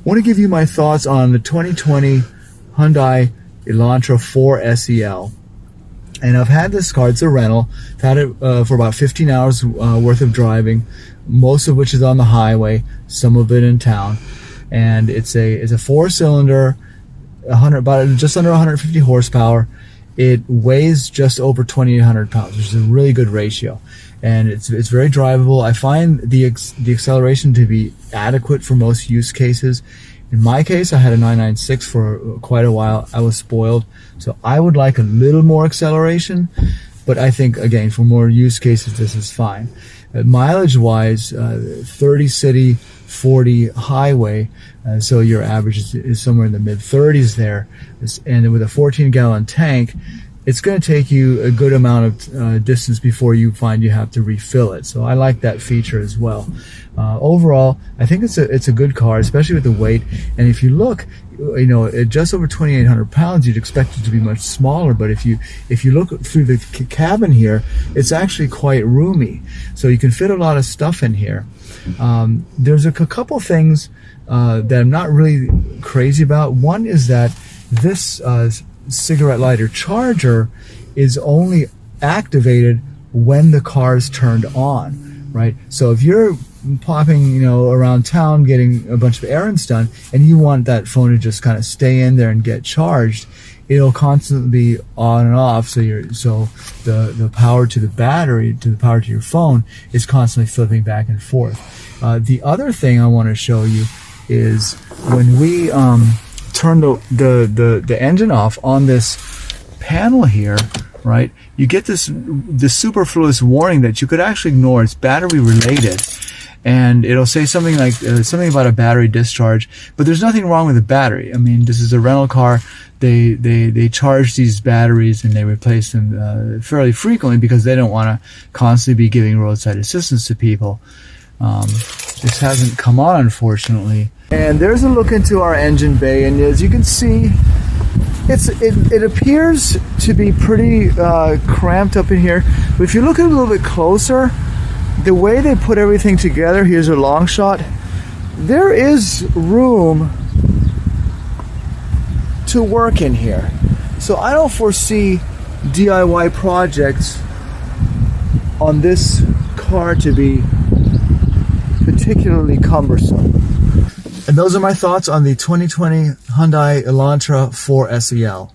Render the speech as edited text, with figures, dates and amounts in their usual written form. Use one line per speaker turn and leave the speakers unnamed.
I want to give you my thoughts on the 2020 Hyundai Elantra 4SEL. And I've had this car, it's a rental. I've had it for about 15 hours worth of driving, most of which is on the highway, some of it in town. And it's a 4-cylinder, just under 150 horsepower. It weighs just over 2,800 pounds, which is a really good ratio. And it's very drivable. I find the acceleration to be adequate for most use cases. In my case, I had a 996 for quite a while. I was spoiled, so I would like a little more acceleration, but I think, again, for more use cases, this is fine. Mileage-wise, 30 city, 40 highway, so your average is somewhere in the mid-30s there. And with a 14-gallon tank, it's going to take you a good amount of distance before you find you have to refill it. So I like that feature as well. Overall, I think it's a good car, especially with the weight. And if you look, at just over 2,800 pounds, you'd expect it to be much smaller. But if you look through the cabin here, it's actually quite roomy. So you can fit a lot of stuff in here. There's a couple things that I'm not really crazy about. One is that this cigarette lighter charger is only activated when the car is turned on, right? So if you're popping, around town getting a bunch of errands done and you want that phone to just kind of stay in there and get charged, it'll constantly be on and off. So the power to the battery, to the power to your phone is constantly flipping back and forth. The other thing I want to show you is when we turn the engine off on this panel here, right, you get this superfluous warning that you could actually ignore. It's battery related, and it'll say something like something about a battery discharge, but there's nothing wrong with the battery. I mean, this is a rental car. They charge these batteries and they replace them fairly frequently because they don't want to constantly be giving roadside assistance to people. This hasn't come on, unfortunately. And there's a look into our engine bay, and as you can see, it appears to be pretty cramped up in here. But if you look at it a little bit closer, the way they put everything together, here's a long shot, there is room to work in here. So I don't foresee DIY projects on this car to be particularly cumbersome. And those are my thoughts on the 2020 Hyundai Elantra 4SEL.